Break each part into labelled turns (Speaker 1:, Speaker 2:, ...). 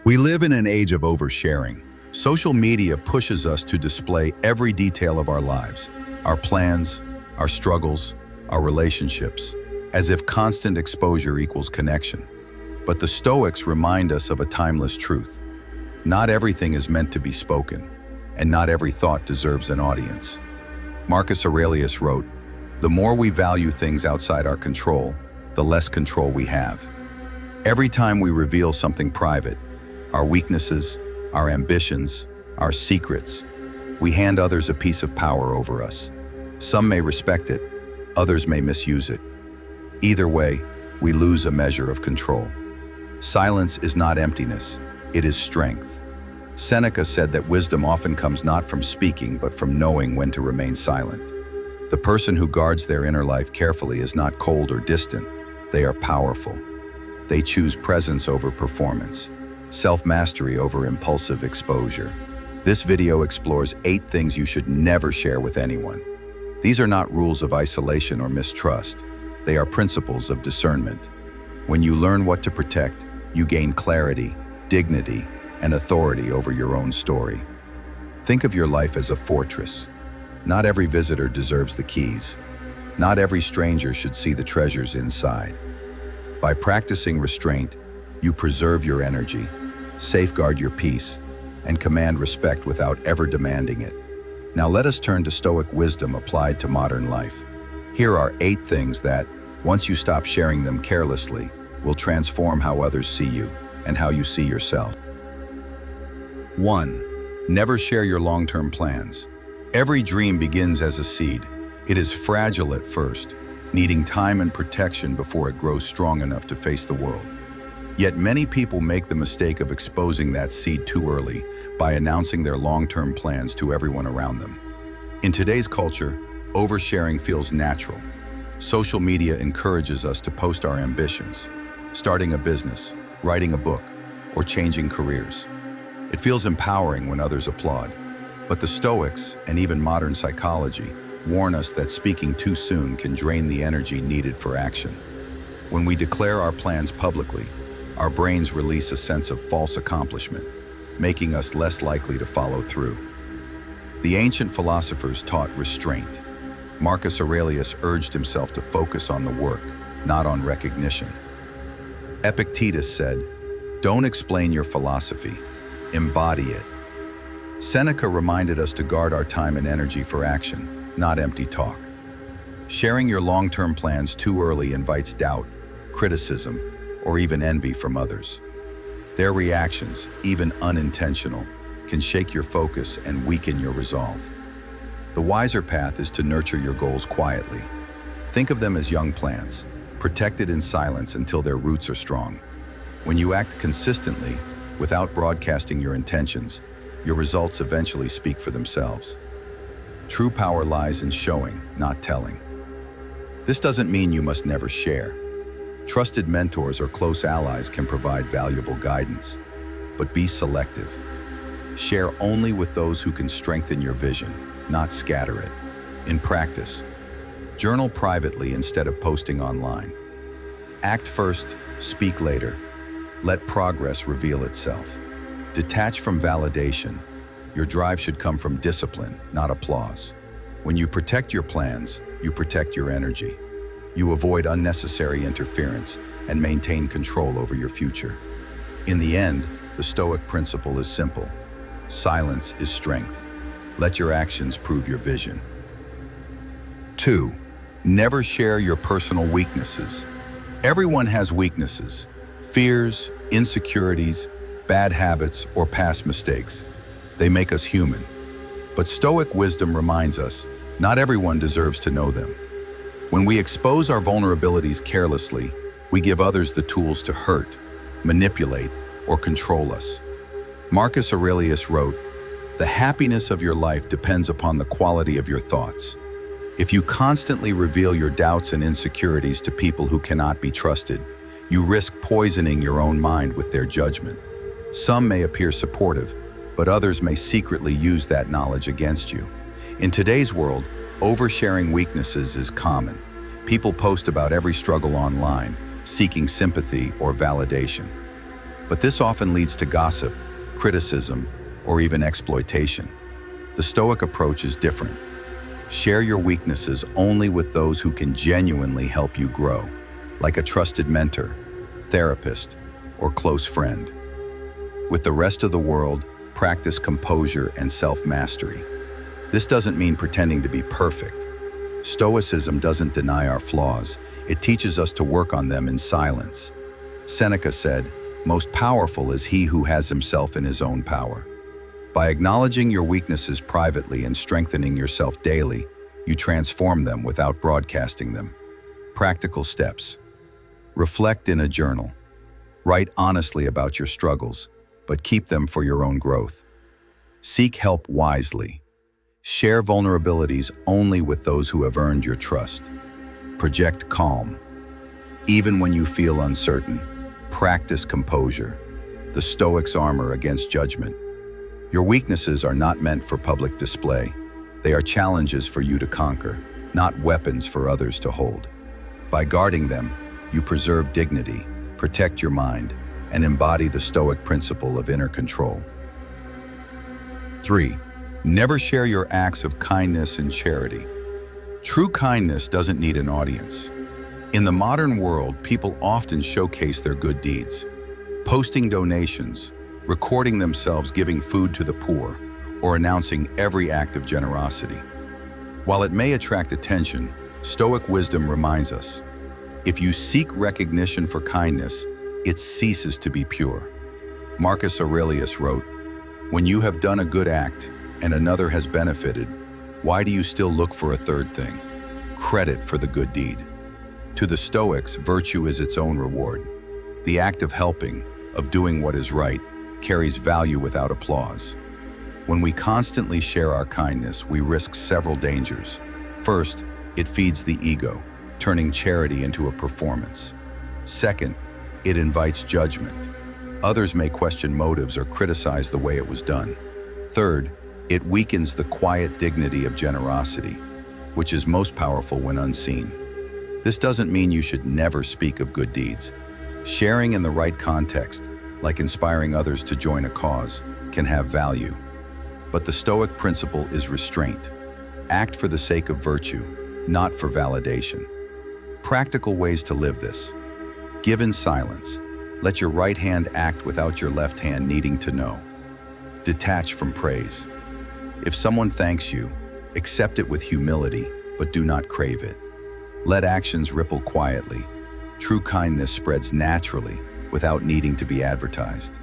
Speaker 1: We live in an age of oversharing. Social media pushes us to display every detail of our lives, our plans, our struggles, our relationships, as if constant exposure equals connection. But the Stoics remind us of a timeless truth. Not everything is meant to be spoken, and not every thought deserves an audience. Marcus Aurelius wrote, "The more we value things outside our control, the less control we have." Every time we reveal something private, our weaknesses, our ambitions, our secrets, we hand others a piece of power over us. Some may respect it, others may misuse it. Either way, we lose a measure of control. Silence is not emptiness, it is strength. Seneca said that wisdom often comes not from speaking, but from knowing when to remain silent. The person who guards their inner life carefully is not cold or distant, they are powerful. They choose presence over performance, self-mastery over impulsive exposure. This video explores 8 things you should never share with anyone. These are not rules of isolation or mistrust. They are principles of discernment. When you learn what to protect, you gain clarity, dignity, and authority over your own story. Think of your life as a fortress. Not every visitor deserves the keys. Not every stranger should see the treasures inside. By practicing restraint, you preserve your energy, safeguard your peace, and command respect without ever demanding it. Now let us turn to Stoic wisdom applied to modern life. Here are 8 things that, once you stop sharing them carelessly, will transform how others see you and how you see yourself. 1. Never share your long-term plans. Every dream begins as a seed. It is fragile at first, needing time and protection before it grows strong enough to face the world. Yet many people make the mistake of exposing that seed too early by announcing their long-term plans to everyone around them. In today's culture, oversharing feels natural. Social media encourages us to post our ambitions, starting a business, writing a book, or changing careers. It feels empowering when others applaud, but the Stoics, and even modern psychology, warn us that speaking too soon can drain the energy needed for action. When we declare our plans publicly, our brains release a sense of false accomplishment, making us less likely to follow through. The ancient philosophers taught restraint. Marcus Aurelius urged himself to focus on the work, not on recognition. Epictetus said, "Don't explain your philosophy, embody it." Seneca reminded us to guard our time and energy for action, not empty talk. Sharing your long-term plans too early invites doubt, criticism, or even envy from others. Their reactions, even unintentional, can shake your focus and weaken your resolve. The wiser path is to nurture your goals quietly. Think of them as young plants, protected in silence until their roots are strong. When you act consistently, without broadcasting your intentions, your results eventually speak for themselves. True power lies in showing, not telling. This doesn't mean you must never share. Trusted mentors or close allies can provide valuable guidance, but be selective. Share only with those who can strengthen your vision, not scatter it. In practice, journal privately instead of posting online. Act first, speak later. Let progress reveal itself. Detach from validation. Your drive should come from discipline, not applause. When you protect your plans, you protect your energy. You avoid unnecessary interference and maintain control over your future. In the end, the Stoic principle is simple. Silence is strength. Let your actions prove your vision. 2. Never share your personal weaknesses. Everyone has weaknesses, fears, insecurities, bad habits, or past mistakes. They make us human. But Stoic wisdom reminds us, not everyone deserves to know them. When we expose our vulnerabilities carelessly, we give others the tools to hurt, manipulate, or control us. Marcus Aurelius wrote, "The happiness of your life depends upon the quality of your thoughts." If you constantly reveal your doubts and insecurities to people who cannot be trusted, you risk poisoning your own mind with their judgment. Some may appear supportive, but others may secretly use that knowledge against you. In today's world, oversharing weaknesses is common. People post about every struggle online, seeking sympathy or validation. But this often leads to gossip, criticism, or even exploitation. The Stoic approach is different. Share your weaknesses only with those who can genuinely help you grow, like a trusted mentor, therapist, or close friend. With the rest of the world, practice composure and self-mastery. This doesn't mean pretending to be perfect. Stoicism doesn't deny our flaws. It teaches us to work on them in silence. Seneca said, "Most powerful is he who has himself in his own power." By acknowledging your weaknesses privately and strengthening yourself daily, you transform them without broadcasting them. Practical steps. Reflect in a journal. Write honestly about your struggles, but keep them for your own growth. Seek help wisely. Share vulnerabilities only with those who have earned your trust. Project calm. Even when you feel uncertain, practice composure, the Stoic's armor against judgment. Your weaknesses are not meant for public display. They are challenges for you to conquer, not weapons for others to hold. By guarding them, you preserve dignity, protect your mind, and embody the Stoic principle of inner control. 3. Never share your acts of kindness and charity. True kindness doesn't need an audience. In the modern world, people often showcase their good deeds, posting donations, recording themselves giving food to the poor, or announcing every act of generosity. While it may attract attention, Stoic wisdom reminds us, if you seek recognition for kindness, it ceases to be pure. Marcus Aurelius wrote, "When you have done a good act and another has benefited, why do you still look for a third thing? Credit for the good deed." To the Stoics, virtue is its own reward. The act of helping, of doing what is right, carries value without applause. When we constantly share our kindness, we risk several dangers. First, it feeds the ego, turning charity into a performance. Second, it invites judgment. Others may question motives or criticize the way it was done. Third, it weakens the quiet dignity of generosity, which is most powerful when unseen. This doesn't mean you should never speak of good deeds. Sharing in the right context, like inspiring others to join a cause, can have value. But the Stoic principle is restraint. Act for the sake of virtue, not for validation. Practical ways to live this. Give in silence. Let your right hand act without your left hand needing to know. Detach from praise. If someone thanks you, accept it with humility, but do not crave it. Let actions ripple quietly. True kindness spreads naturally, without needing to be advertised.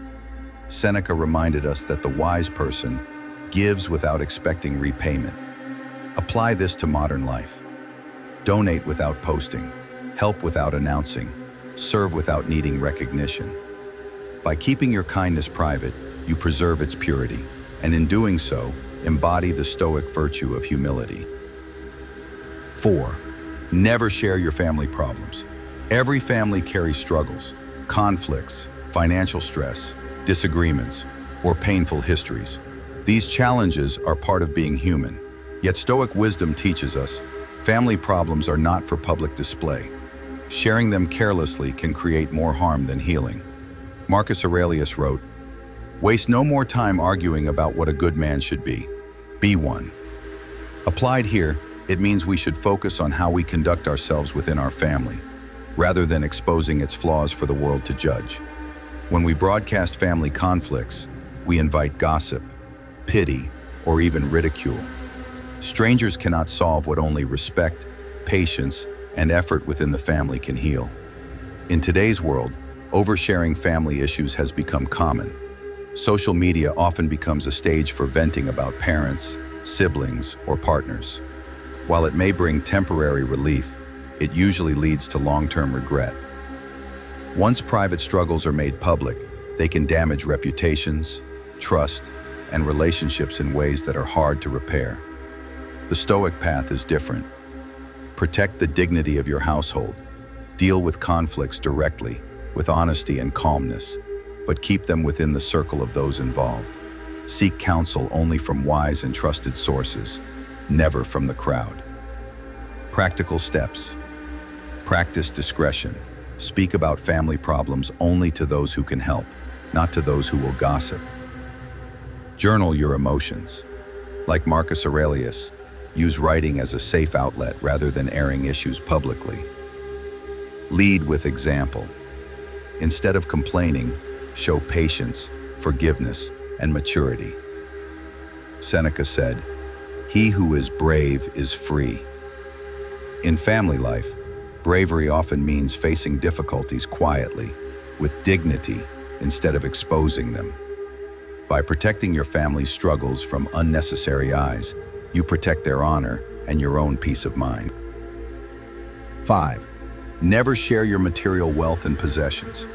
Speaker 1: Seneca reminded us that the wise person gives without expecting repayment. Apply this to modern life. Donate without posting, help without announcing, serve without needing recognition. By keeping your kindness private, you preserve its purity, and in doing so, embody the Stoic virtue of humility. 4. Never share your family problems. Every family carries struggles, conflicts, financial stress, disagreements, or painful histories. These challenges are part of being human. Yet Stoic wisdom teaches us, family problems are not for public display. Sharing them carelessly can create more harm than healing. Marcus Aurelius wrote, "Waste no more time arguing about what a good man should be. Be one." Applied here, it means we should focus on how we conduct ourselves within our family, rather than exposing its flaws for the world to judge. When we broadcast family conflicts, we invite gossip, pity, or even ridicule. Strangers cannot solve what only respect, patience, and effort within the family can heal. In today's world, oversharing family issues has become common. Social media often becomes a stage for venting about parents, siblings, or partners. While it may bring temporary relief, it usually leads to long-term regret. Once private struggles are made public, they can damage reputations, trust, and relationships in ways that are hard to repair. The Stoic path is different. Protect the dignity of your household. Deal with conflicts directly, with honesty and calmness, but keep them within the circle of those involved. Seek counsel only from wise and trusted sources, never from the crowd. Practical steps. Practice discretion. Speak about family problems only to those who can help. not to those who will gossip. Journal your emotions. Like Marcus Aurelius, use writing as a safe outlet rather than airing issues publicly. Lead with example. Instead of complaining, show patience, forgiveness, and maturity. Seneca said, "He who is brave is free." In family life, bravery often means facing difficulties quietly, with dignity, instead of exposing them. By protecting your family's struggles from unnecessary eyes, you protect their honor and your own peace of mind. 5. Never share your material wealth and possessions.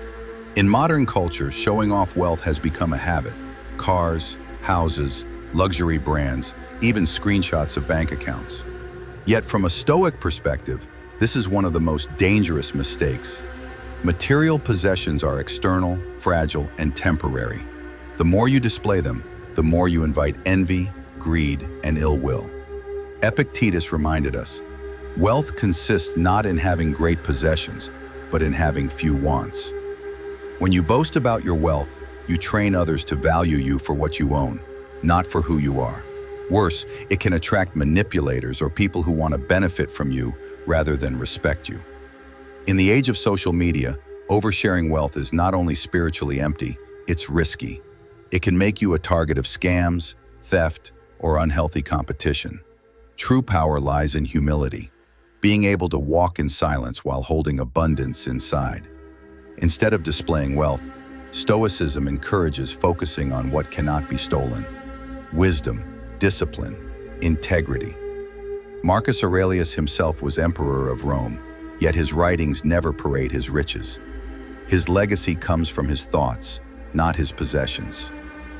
Speaker 1: In modern culture, showing off wealth has become a habit. Cars, houses, luxury brands, even screenshots of bank accounts. Yet from a Stoic perspective, this is one of the most dangerous mistakes. Material possessions are external, fragile, and temporary. The more you display them, the more you invite envy, greed, and ill will. Epictetus reminded us, wealth consists not in having great possessions, but in having few wants. When you boast about your wealth, you train others to value you for what you own, not for who you are. Worse, it can attract manipulators or people who want to benefit from you rather than respect you. In the age of social media, oversharing wealth is not only spiritually empty, it's risky. It can make you a target of scams, theft, or unhealthy competition. True power lies in humility, being able to walk in silence while holding abundance inside. Instead of displaying wealth, Stoicism encourages focusing on what cannot be stolen: wisdom, discipline, integrity. Marcus Aurelius himself was emperor of Rome, yet his writings never parade his riches. His legacy comes from his thoughts, not his possessions.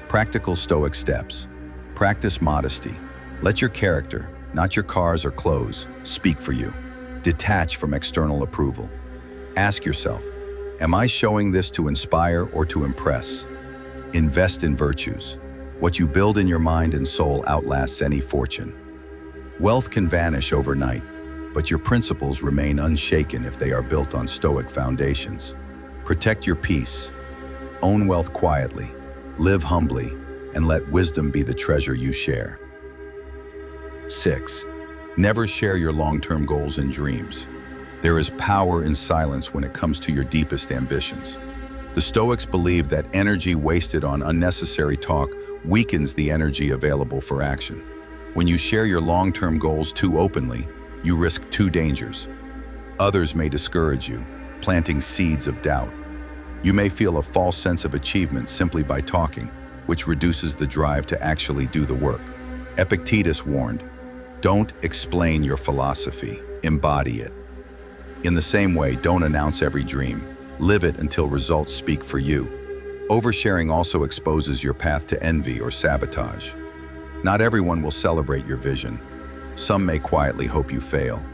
Speaker 1: Practical Stoic steps. Practice modesty. Let your character, not your cars or clothes, speak for you. Detach from external approval. Ask yourself, am I showing this to inspire or to impress? Invest in virtues. What you build in your mind and soul outlasts any fortune. Wealth can vanish overnight, but your principles remain unshaken if they are built on Stoic foundations. Protect your peace. Own wealth quietly. Live humbly, and let wisdom be the treasure you share. 6. Never share your long-term goals and dreams. There is power in silence when it comes to your deepest ambitions. The Stoics believe that energy wasted on unnecessary talk weakens the energy available for action. When you share your long-term goals too openly, you risk two dangers. Others may discourage you, planting seeds of doubt. You may feel a false sense of achievement simply by talking, which reduces the drive to actually do the work. Epictetus warned, don't explain your philosophy, embody it. In the same way, don't announce every dream. Live it until results speak for you. Oversharing also exposes your path to envy or sabotage. Not everyone will celebrate your vision. Some may quietly hope you fail.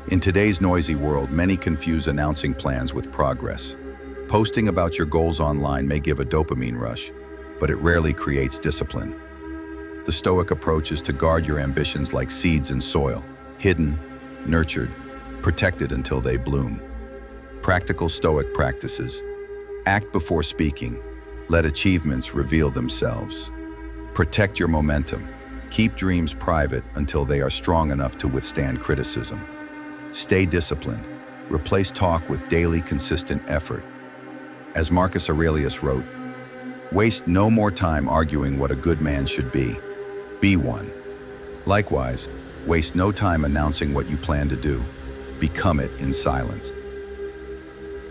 Speaker 1: In today's noisy world, many confuse announcing plans with progress. Posting about your goals online may give a dopamine rush, but it rarely creates discipline. The Stoic approach is to guard your ambitions like seeds in soil, hidden, nurtured, protected until they bloom. Practical Stoic practices. Act before speaking. Let achievements reveal themselves. Protect your momentum. Keep dreams private until they are strong enough to withstand criticism. Stay disciplined. Replace talk with daily, consistent effort. As Marcus Aurelius wrote, waste no more time arguing what a good man should be. Be one. Likewise, waste no time announcing what you plan to do. Become it in silence.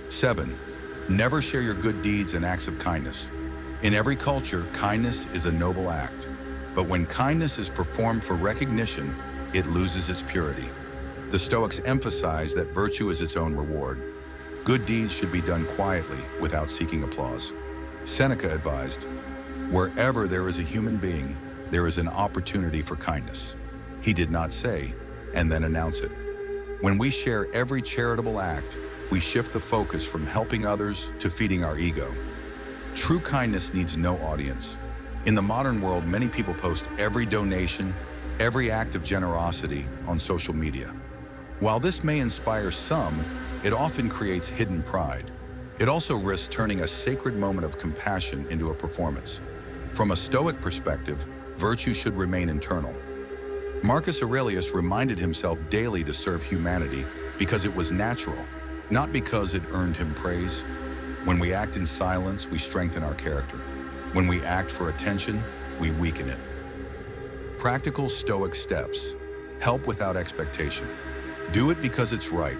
Speaker 1: 7. Never share your good deeds and acts of kindness. In every culture, kindness is a noble act. But when kindness is performed for recognition, it loses its purity. The Stoics emphasize that virtue is its own reward. Good deeds should be done quietly, without seeking applause. Seneca advised, wherever there is a human being, there is an opportunity for kindness. He did not say, and then announce it. When we share every charitable act, we shift the focus from helping others to feeding our ego. True kindness needs no audience. In the modern world, many people post every donation, every act of generosity on social media. While this may inspire some, it often creates hidden pride. It also risks turning a sacred moment of compassion into a performance. From a Stoic perspective, virtue should remain internal. Marcus Aurelius reminded himself daily to serve humanity because it was natural, not because it earned him praise. When we act in silence, we strengthen our character. When we act for attention, we weaken it. Practical Stoic steps. Help without expectation. Do it because it's right,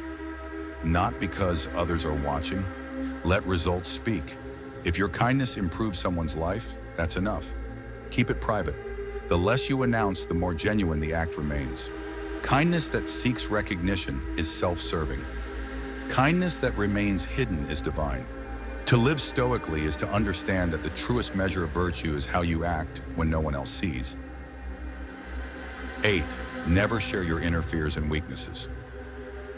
Speaker 1: not because others are watching. Let results speak. If your kindness improves someone's life, that's enough. Keep it private. The less you announce, the more genuine the act remains. Kindness that seeks recognition is self-serving. Kindness that remains hidden is divine. To live stoically is to understand that the truest measure of virtue is how you act when no one else sees. 8. Never share your inner fears and weaknesses.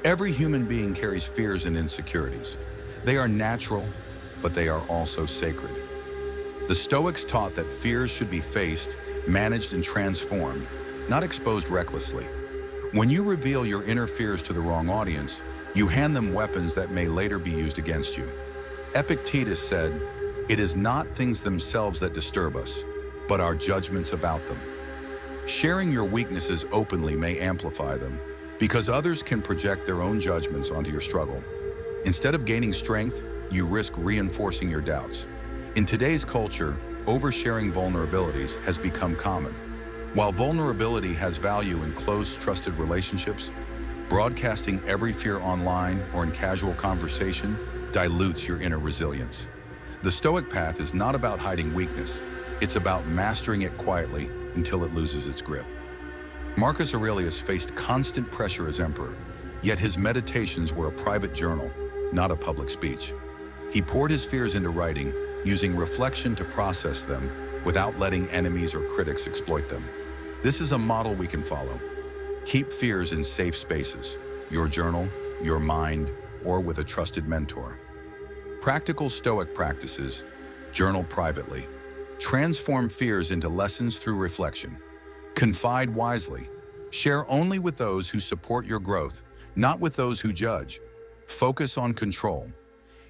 Speaker 1: Every human being carries fears and insecurities. They are natural, but they are also sacred. The Stoics taught that fears should be faced, managed, and transformed, not exposed recklessly. When you reveal your inner fears to the wrong audience, you hand them weapons that may later be used against you. Epictetus said, "It is not things themselves that disturb us, but our judgments about them." Sharing your weaknesses openly may amplify them, because others can project their own judgments onto your struggle. Instead of gaining strength, you risk reinforcing your doubts. In today's culture, oversharing vulnerabilities has become common. While vulnerability has value in close, trusted relationships, broadcasting every fear online or in casual conversation dilutes your inner resilience. The Stoic path is not about hiding weakness. It's about mastering it quietly until it loses its grip. Marcus Aurelius faced constant pressure as emperor, yet his meditations were a private journal, not a public speech. He poured his fears into writing, using reflection to process them without letting enemies or critics exploit them. This is a model we can follow. Keep fears in safe spaces, your journal, your mind, or with a trusted mentor. Practical Stoic practices. Journal privately. Transform fears into lessons through reflection. Confide wisely. Share only with those who support your growth, not with those who judge. Focus on control.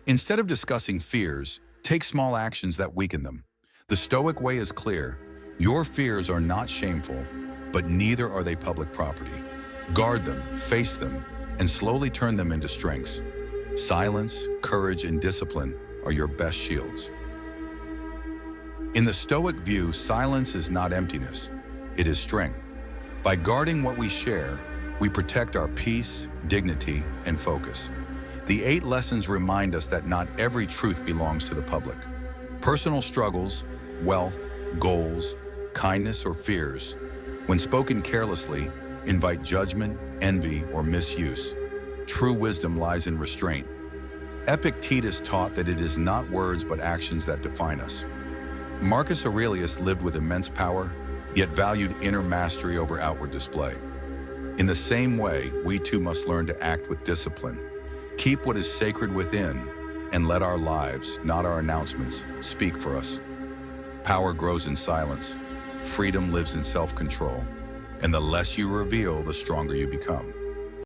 Speaker 1: Instead of discussing fears, take small actions that weaken them. The Stoic way is clear. Your fears are not shameful, but neither are they public property. Guard them, face them, and slowly turn them into strengths. Silence, courage, and discipline are your best shields. In the Stoic view, silence is not emptiness, it is strength. By guarding what we share, we protect our peace, dignity, and focus. The 8 lessons remind us that not every truth belongs to the public. Personal struggles, wealth, goals, kindness, or fears, when spoken carelessly, invite judgment, envy, or misuse. True wisdom lies in restraint. Epictetus taught that it is not words but actions that define us. Marcus Aurelius lived with immense power, yet valued inner mastery over outward display. In the same way, we too must learn to act with discipline. Keep what is sacred within, and let our lives, not our announcements, speak for us. Power grows in silence. Freedom lives in self-control. And the less you reveal, the stronger you become.